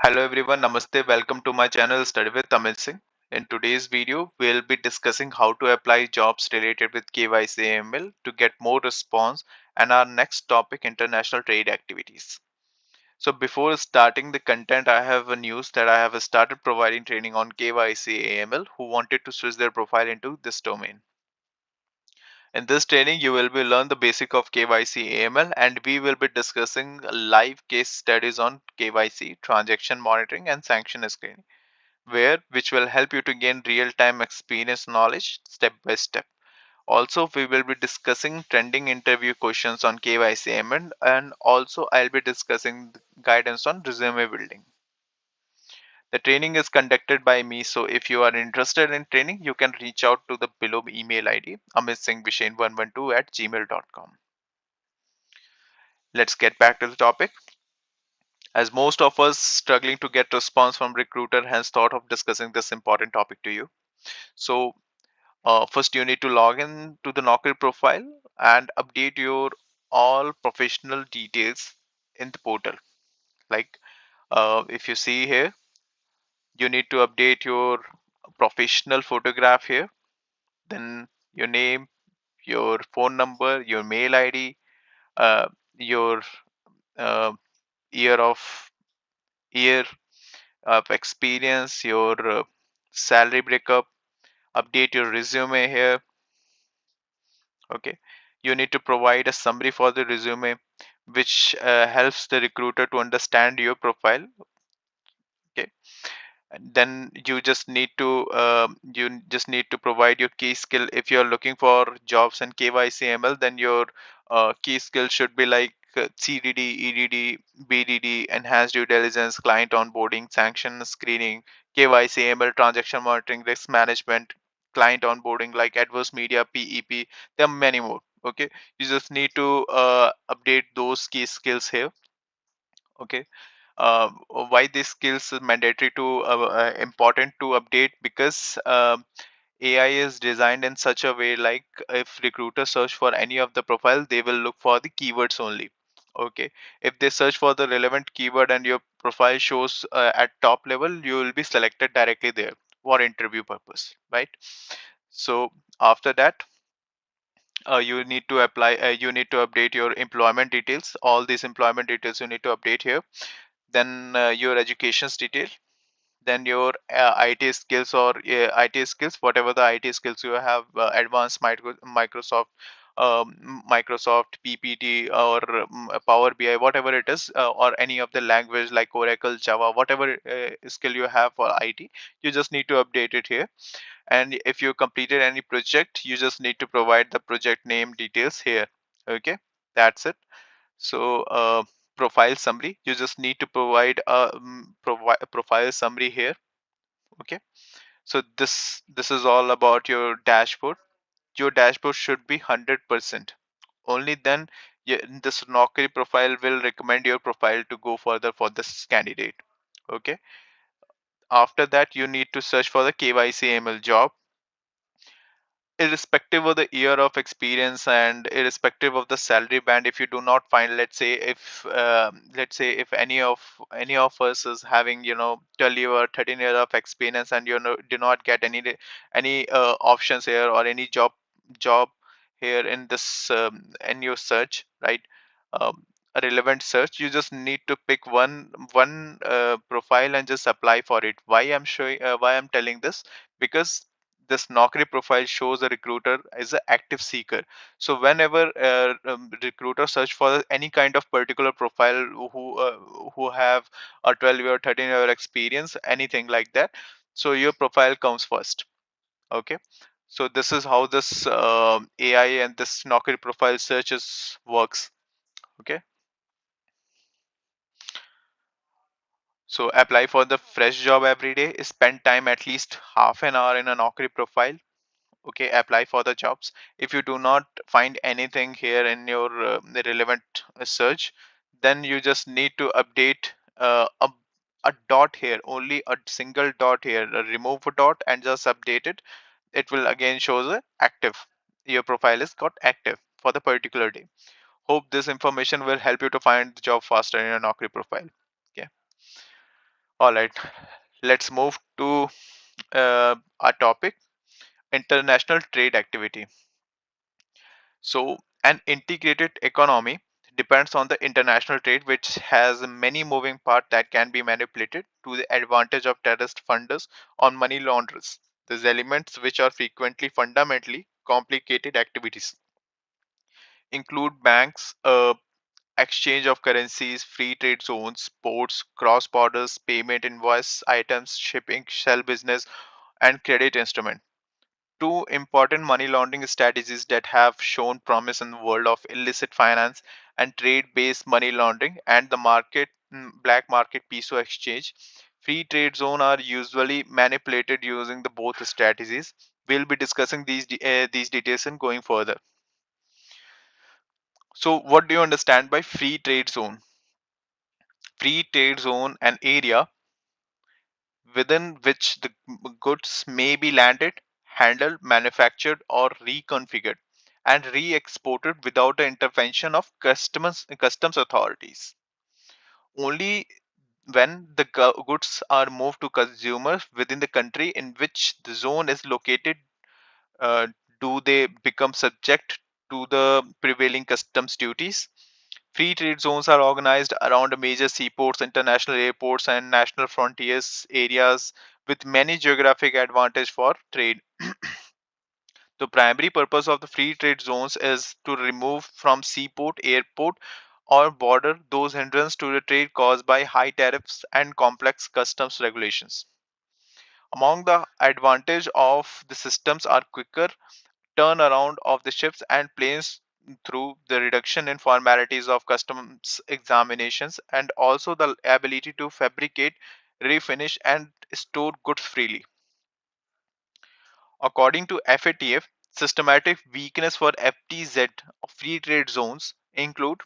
Hello everyone, Namaste. Welcome to my channel Study with Amit Singh. In today's video, we'll be discussing how to apply jobs related with KYC AML to get more response and our next topic, international trade activities. So before starting the content, I have a news that I have started providing training on KYC AML who wanted to switch their profile into this domain. In this training, you will be learn the basic of KYC AML and we will be discussing live case studies on KYC, transaction monitoring and sanction screening which will help you to gain real-time experience knowledge step by step. Also, we will be discussing trending interview questions on KYC and also I'll be discussing guidance on resume building. The training is conducted by me, so if you are interested in training, you can reach out to the below email ID amitsinghvishain112@gmail.com. Let's get back to the topic. As most of us struggling to get response from recruiter has thought of discussing this important topic to you. So first, you need to log in to the Naukri profile and update your all professional details in the portal. Like if you see here, you need to update your professional photograph here, then your name, your phone number, your mail ID, your uh, year of year of experience, your salary breakup, update your resume here. Okay, you need to provide a summary for the resume which helps the recruiter to understand your profile. Okay, and then you just need to provide your key skill. If you're looking for jobs in KYCML, then your key skill should be like CDD, EDD, BDD, enhanced due diligence, client onboarding, sanction screening, KYCML, transaction monitoring, risk management, client onboarding like adverse media, PEP. There are many more. Okay, you just need to update those key skills here. Okay, why these skills is mandatory to important to update? Because AI is designed in such a way, like if recruiters search for any of the profile, they will look for the keywords only. Okay, if they search for the relevant keyword and your profile shows at top level, you will be selected directly there for interview purpose, right? So after that, you need to update your employment details. All these employment details you need to update here. Then your education's detail, then your IT skills or IT skills, whatever the IT skills you have, advanced Microsoft, Microsoft PPT or Power BI, whatever it is, or any of the language like Oracle, Java, whatever skill you have for IT, you just need to update it here. And if you completed any project, you just need to provide the project name details here. Okay, that's it. So profile summary, you just need to provide a profile summary here. Okay, so this is all about your dashboard. Your dashboard should be 100%. Only then this Naukri profile will recommend your profile to go further for this candidate. Okay, after that you need to search for the KYCML job irrespective of the year of experience and irrespective of the salary band. If you do not find, let's say if any of us is having 12 year or 13 year of experience and do not get any options here or any job here in this in your search, right? A relevant search, you just need to pick one profile and just apply for it. Why I'm telling this? Because this Naukri profile shows a recruiter as an active seeker. So whenever recruiter search for any kind of particular profile who have a 12 year 13-year experience, anything like that, so your profile comes first. Okay, so this is how this AI and this Naukri profile searches works. Okay, so apply for the fresh job every day. Spend time at least half an hour in a Naukri profile. Okay, apply for the jobs. If you do not find anything here in your relevant search, then you just need to update a dot here, only a single dot here. Remove a dot and just update it. It will again show the active. Your profile is got active for the particular day. Hope this information will help you to find the job faster in your Naukri profile. Okay, All right, let's move to our topic, international trade activity. So, an integrated economy depends on the international trade, which has many moving parts that can be manipulated to the advantage of terrorist funders or money launderers. These elements, which are frequently fundamentally complicated activities, include banks, exchange of currencies, free trade zones, ports, cross borders, payment invoice items, shipping, shell business, and credit instrument. Two important money laundering strategies that have shown promise in the world of illicit finance and trade based money laundering and the black market peso exchange. Free trade zone are usually manipulated using the both strategies. We'll be discussing these details and going further. So what do you understand by free trade zone? Free trade zone, an area within which the goods may be landed, handled, manufactured, or reconfigured and re exported without the intervention of customs authorities. Only when the goods are moved to consumers within the country in which the zone is located uh, do they become subject to the prevailing customs duties. Free trade zones are organized around major seaports, international airports, and national frontiers areas with many geographic advantage for trade. The primary purpose of the free trade zones is to remove from seaport, airport, or border those hindrances to the trade caused by high tariffs and complex customs regulations. Among the advantage of the systems are quicker turnaround of the ships and planes through the reduction in formalities of customs examinations and also the ability to fabricate, refinish, and store goods freely. According to FATF, systematic weakness for FTZ free trade zones include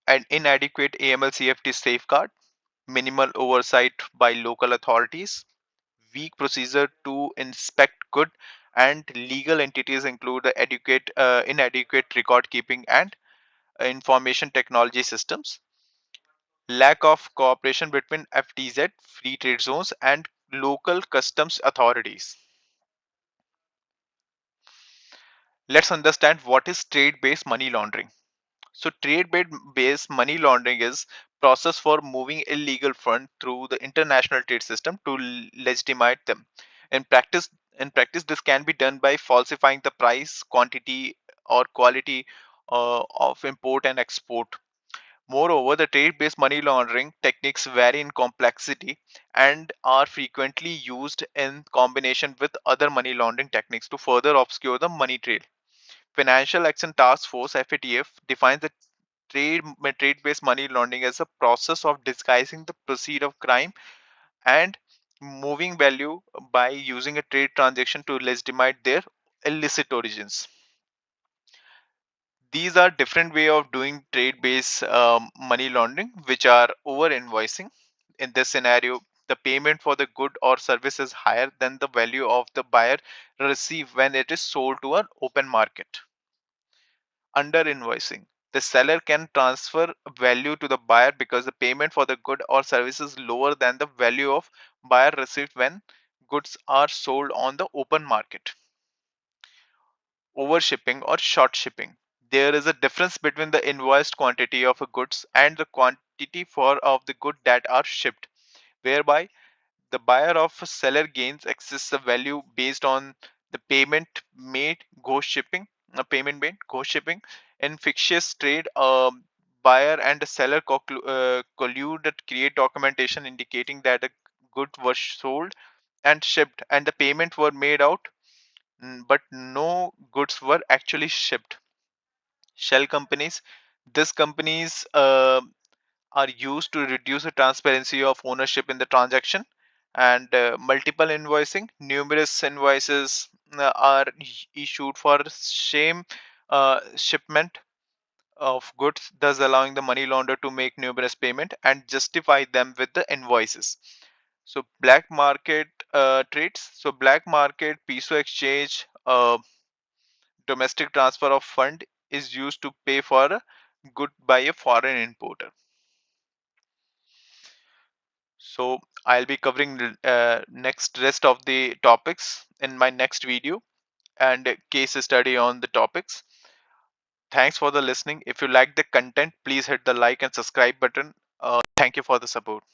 an inadequate AML CFT safeguard, minimal oversight by local authorities, weak procedure to inspect good and legal entities include the inadequate record keeping and information technology systems, lack of cooperation between FTZ free trade zones and local customs authorities. Let's understand what is trade based money laundering. So trade based money laundering is process for moving illegal funds through the international trade system to legitimize them. In practice, this can be done by falsifying the price, quantity, or quality of import and export. Moreover, the trade-based money laundering techniques vary in complexity and are frequently used in combination with other money laundering techniques to further obscure the money trail. Financial Action Task Force (FATF) defines the trade-based money laundering as a process of disguising the proceed of crime and moving value by using a trade transaction to legitimize their illicit origins. These are different way of doing trade-based money laundering, which are over invoicing. In this scenario, the payment for the good or service is higher than the value of the buyer received when it is sold to an open market. Under invoicing, the seller can transfer value to the buyer because the payment for the good or service is lower than the value of buyer received when goods are sold on the open market. Overshipping or short shipping. There is a difference between the invoiced quantity of a goods and the quantity for of the good that are shipped, whereby the buyer of a seller gains excess of value based on the payment made ghost shipping. In fictitious trade, buyer and the seller collude to create documentation indicating that the good was sold and shipped and the payment were made out, but no goods were actually shipped. Shell companies. These companies are used to reduce the transparency of ownership in the transaction and multiple invoicing. Numerous invoices are issued for same shipment of goods, thus allowing the money launderer to make numerous payment and justify them with the invoices. So black market trades. So black market peso exchange, domestic transfer of fund is used to pay for a good by a foreign importer. So I'll be covering next rest of the topics in my next video and a case study on the topics. Thanks for the listening. If you like the content, please hit the like and subscribe button. Thank you for the support.